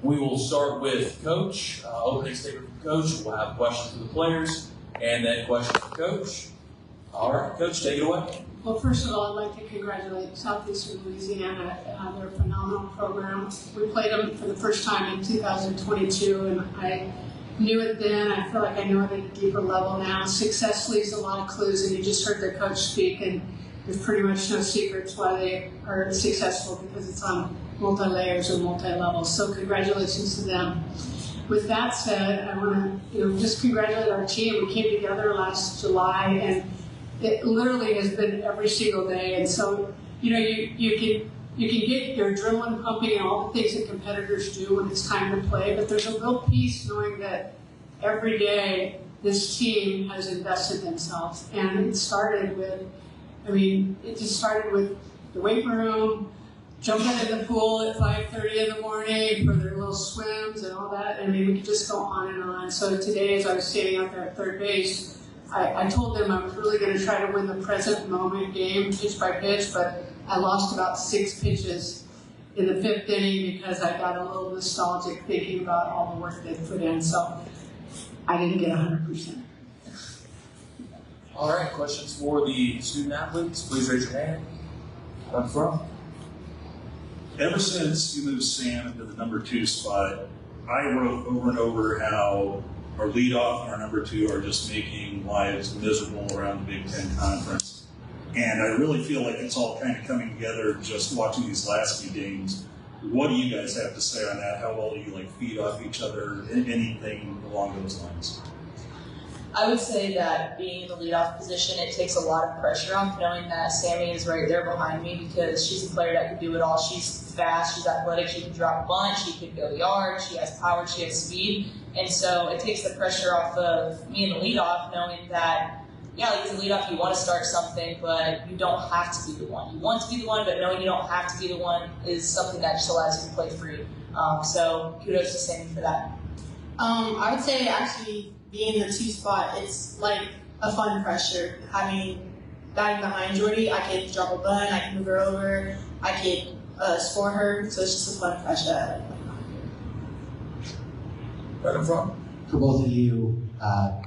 We will start with Coach, opening statement from Coach. We'll have questions for the players, and then questions for Coach. All right, Coach, take it away. Well, first of all, I'd like to congratulate Southeastern Louisiana. They're a phenomenal program. We played them for the first time in 2022, and I knew it then. I feel like I know it at a deeper level now. Success leaves a lot of clues, and you just heard their coach speak, and there's pretty much no secrets why they are successful, because it's on multi-layers or multi-levels. So congratulations to them. With that said, I want to just congratulate our team. We came together last July, and it literally has been every single day. And so, you can get your adrenaline pumping and all the things that competitors do when it's time to play, but there's a real peace knowing that every day this team has invested themselves. And it started with, it just started with the weight room, jumping in the pool at 5:30 in the morning for their little swims and all that. We could just go on and on. So today, as I was standing out there at third base, I told them I was really going to try to win the present moment game, pitch by pitch, but I lost about 6 pitches in the 5th inning because I got a little nostalgic thinking about all the work they put in. So I didn't get 100%. All right, questions for the student athletes? Please raise your hand. Up front. Ever since you moved Sam into the number 2 spot, I wrote over and over how our leadoff and our number 2 are just making lives miserable around the Big Ten Conference. And I really feel like it's all kind of coming together just watching these last few games. What do you guys have to say on that? How well do you feed off each other? Anything along those lines? I would say that being in the leadoff position, it takes a lot of pressure off, knowing that Sammy is right there behind me because she's a player that can do it all. She's fast, she's athletic, she can drop a bunch, she can go yard, she has power, she has speed. And so it takes the pressure off of me in the leadoff, knowing that, as a leadoff, you want to start something, but you don't have to be the one. You want to be the one, but knowing you don't have to be the one is something that just allows you to play free. So kudos to Sammy for that. I would say actually being in the 2 spot, it's like a fun pressure. Batting behind Jordy, I could drop a bunt, I could move her over, I could score her, so it's just a fun pressure. Right in front. For both of you,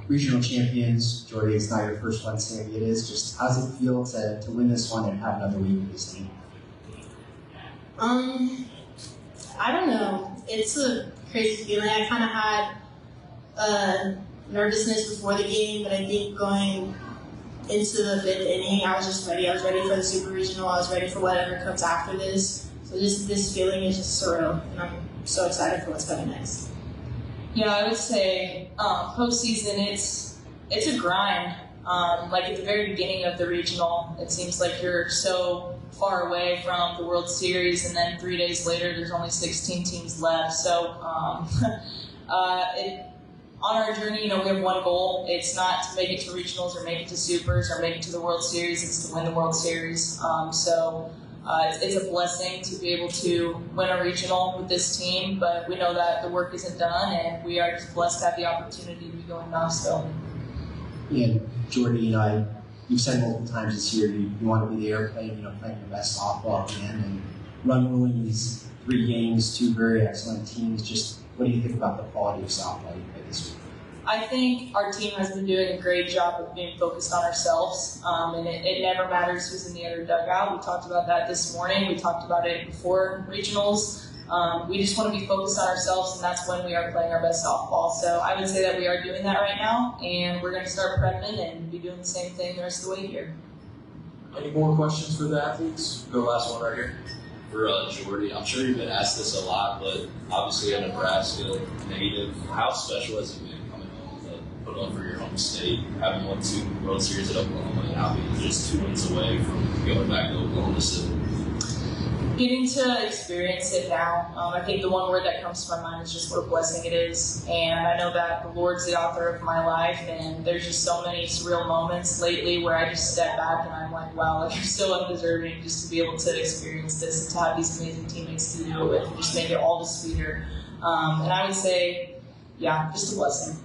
regional champions, Jordy, it's not your first one, Sammy it is. Just how does it feel to win this one and have another week with this team? I don't know. It's a crazy feeling. I kind of had nervousness before the game, but I think going into the 5th inning, I was just ready. I was ready for the Super Regional. I was ready for whatever comes after this. So just this feeling is just surreal, and I'm so excited for what's coming next. I would say postseason, it's a grind. At the very beginning of the regional, it seems like you're so far away from the World Series, and then 3 days later, there's only 16 teams left. So on our journey, we have one goal. It's not to make it to regionals or make it to supers or make it to the World Series. It's to win the World Series. It's a blessing to be able to win a regional with this team, but we know that the work isn't done, and we are just blessed to have the opportunity to be going to Knoxville. And Jordy, you've said multiple times this year you want to be there playing your best softball again, and run ruling these 3 games, 2 very excellent teams. Just what do you think about the quality of softball you play this week? I think our team has been doing a great job of being focused on ourselves, and it never matters who's in the other dugout. We talked about that this morning. We talked about it before regionals. We just want to be focused on ourselves, and that's when we are playing our best softball. So I would say that we are doing that right now, and we're going to start prepping and be doing the same thing the rest of the way here. Any more questions for the athletes? Go last one right here. For Jordy, I'm sure you've been asked this a lot, but obviously a Nebraska native, how special has it been coming home to put on for your home state, having won 2 World Series at Oklahoma, and now being just 2 wins away from going back to Oklahoma City? Getting to experience it now, I think the one word that comes to my mind is just what a blessing it is. And I know that the Lord's the author of my life, and there's just so many surreal moments lately where I just step back and I'm like, wow, you're so undeserving just to be able to experience this and to have these amazing teammates to do it with and just make it all the sweeter. And I would say, just a blessing.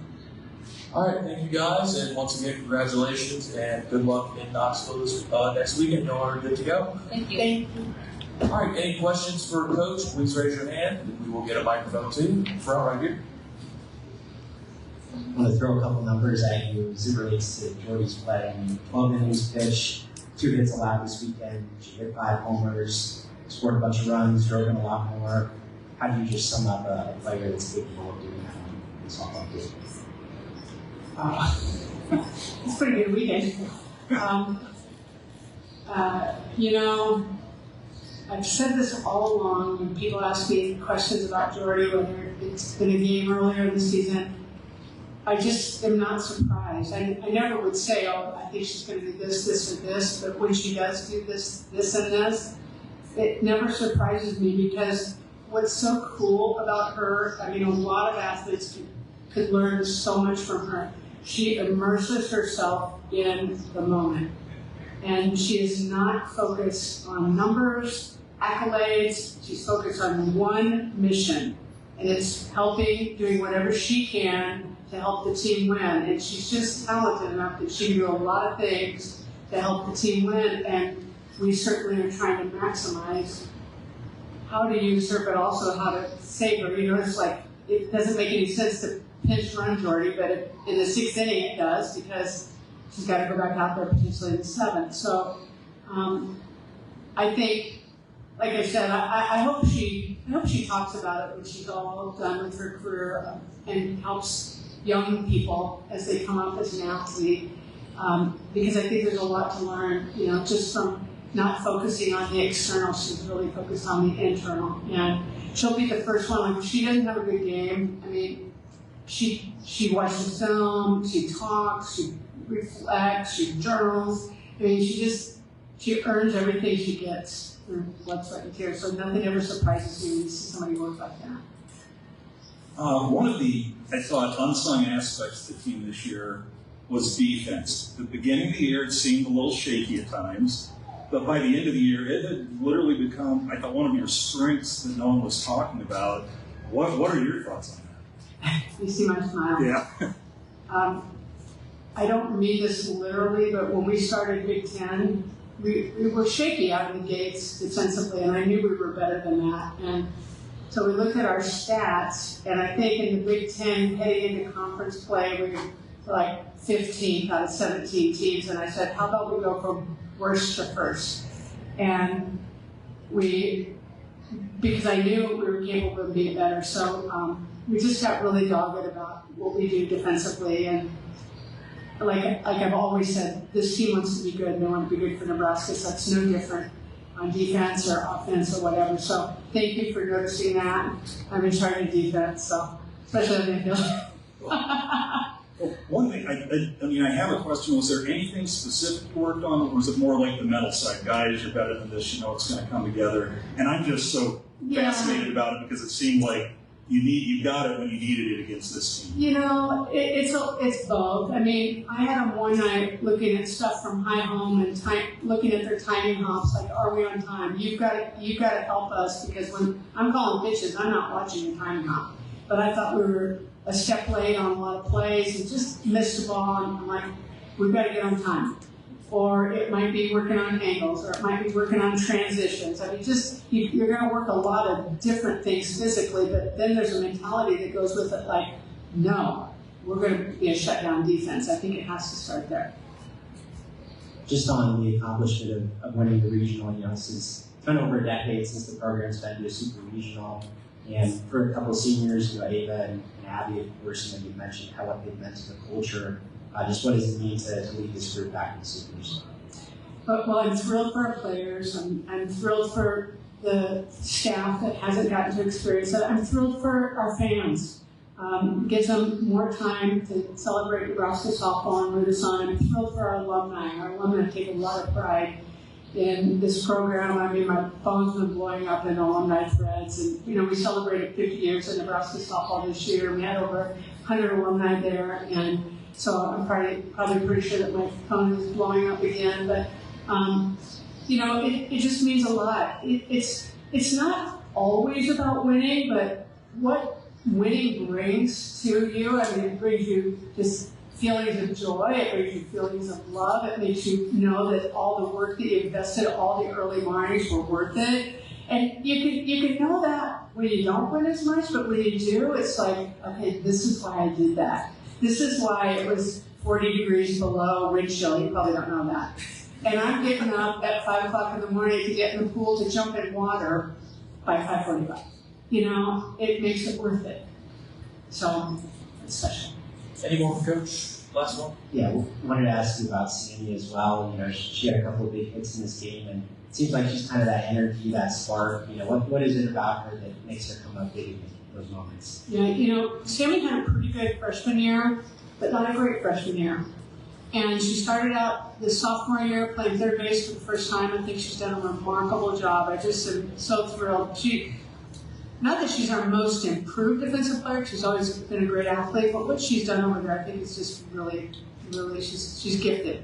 All right, thank you guys, and once again, congratulations and good luck in Knoxville this next weekend. Y'all are good to go. Thank you. Thank you. All right, any questions for Coach? Please raise your hand, and we will get a microphone to you. Front right here. I want to throw a couple numbers at you as it relates to Jordy's play. I mean, 12 innings pitched, 2 hits allowed this weekend. She hit 5 homers, scored a bunch of runs, drove in a lot more. How do you just sum up a player that's capable of doing that on the softball field? It's a pretty good weekend. I've said this all along when people ask me questions about Jordy, whether it's been a game earlier in the season. I just am not surprised. I never would say, oh, I think she's going to do this, this, or this, but when she does do this, this, and this, it never surprises me because what's so cool about her, I mean, a lot of athletes could learn so much from her. She immerses herself in the moment. And she is not focused on numbers, accolades. She's focused on one mission. And it's doing whatever she can to help the team win. And she's just talented enough that she can do a lot of things to help the team win. And we certainly are trying to maximize how to use her, but also how to save her. It's like, it doesn't make any sense to pinch run Jordy, but in the 6th inning it does because she's got to go back out there potentially in the 7th. So I think, like I said, I hope she talks about it when she's all done with her career and helps young people as they come up as an athlete. Because I think there's a lot to learn, just from not focusing on the external. She's really focused on the internal. And she'll be the first one. Like, if she doesn't have a good game, I mean, she watches film, she talks, she reflects, she journals. I mean, she earns everything she gets through blood, sweat, and tears. So nothing ever surprises me when you see somebody work like that. One of the, I thought, unsung aspects of the team this year was defense. At the beginning of the year, it seemed a little shaky at times, but by the end of the year, it had literally become, I thought, one of your strengths that no one was talking about. What are your thoughts on that? You see my smile? Yeah. I don't mean this literally, but when we started Big Ten, we were shaky out of the gates defensively, and I knew we were better than that. And so we looked at our stats, and I think in the Big Ten, heading into conference play, we were like 15th out of 17 teams, and I said, how about we go from worst to first? And because I knew we were capable of being better, so we just got really dogged about what we do defensively. And like I've always said, this team wants to be good, and they want to be good for Nebraska, so that's no different on defense or offense or whatever. So thank you for noticing that. I'm in charge of defense, so especially on the field. One thing, I have a question. Was there anything specific you worked on, or was it more like the mental side? Guys, you're better than this, it's going to come together. And I'm just so fascinated about it because it seemed like you got it when you needed it against this team. It's both. I mean, I had them one night looking at stuff from high home and looking at their timing hops, like, are we on time? You've got to help us, because when I'm calling pitches, I'm not watching the timing hop. But I thought we were a step late on a lot of plays and just missed the ball, and I'm like, we've got to get on time. Or it might be working on angles, or it might be working on transitions. I mean, you're going to work a lot of different things physically, but then there's a mentality that goes with it, like, no, we're going to be a shutdown defense. I think it has to start there. Just on the accomplishment of winning the regional, it's been over a decade since the program's been to a super regional. And for a couple of seniors, Ava and Abby, of course, you've mentioned what they've meant to the culture. Just what does it mean to lead this group back in the supers? Well, I'm thrilled for our players. I'm thrilled for the staff that hasn't gotten to experience it. I'm thrilled for our fans. Gives them more time to celebrate Nebraska softball and root us on. I'm thrilled for our alumni. Our alumni take a lot of pride in this program. I mean, my phone's been blowing up in alumni threads, and we celebrated 50 years of Nebraska softball this year. We had over 100 alumni there, and so I'm probably pretty sure that my phone is blowing up again. But it just means a lot. It's not always about winning, but what winning brings to you. I mean, it brings you just feelings of joy, it brings you feelings of love, it makes you know that all the work that you invested, all the early mornings were worth it. And you can know that when you don't win as much, but when you do, it's like, okay, this is why I did that. This is why it was 40 degrees below wind chill. You probably don't know that. And I'm getting up at 5 o'clock in the morning to get in the pool to jump in water by 5:45. You know, it makes it worth it. So it's special. Any more for Coach? Last one? Yeah, we wanted to ask you about Sammy as well. You know, she had a couple of big hits in this game, and it seems like she's kind of that energy, that spark. You know, what is it about her that makes her come up big in those moments? Yeah, you know, Sammy had a pretty good freshman year, but not a great freshman year. And she started out the sophomore year playing third base for the first time. I think she's done a remarkable job. I just am so thrilled. Not that she's our most improved defensive player, she's always been a great athlete, but what she's done over there, I think is just really, she's gifted.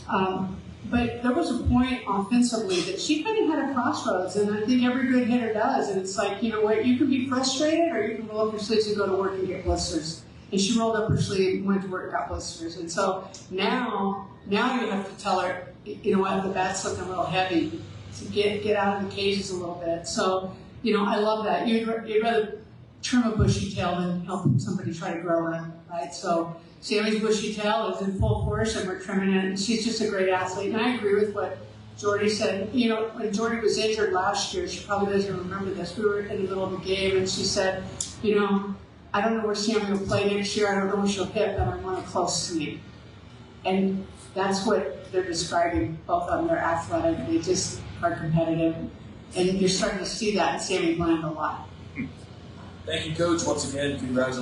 But there was a point offensively that she kind of had a crossroads, and I think every good hitter does. And it's like, you know what, you can be frustrated, or you can roll up your sleeves and go to work and get blisters. And she rolled up her sleeve, went to work, got blisters. And so now you have to tell her, you know what, the bat's looking a little heavy, to get out of the cages a little bit. So, you know, I love that. You'd rather trim a bushy tail than help somebody try to grow one, right? So Sammy's bushy tail is in full force, and we're trimming it. And she's just a great athlete. And I agree with what Jordy said. You know, when Jordy was injured last year, she probably doesn't remember this. We were in the middle of the game, and she said, you know, I don't know where Sammy will play next year. I don't know where she'll hit, but I want her close to me. And that's what they're describing. Both of them, they're athletic. They just are competitive. And you're starting to see that in Sammy Bland a lot. Thank you, Coach. Once again, congratulations.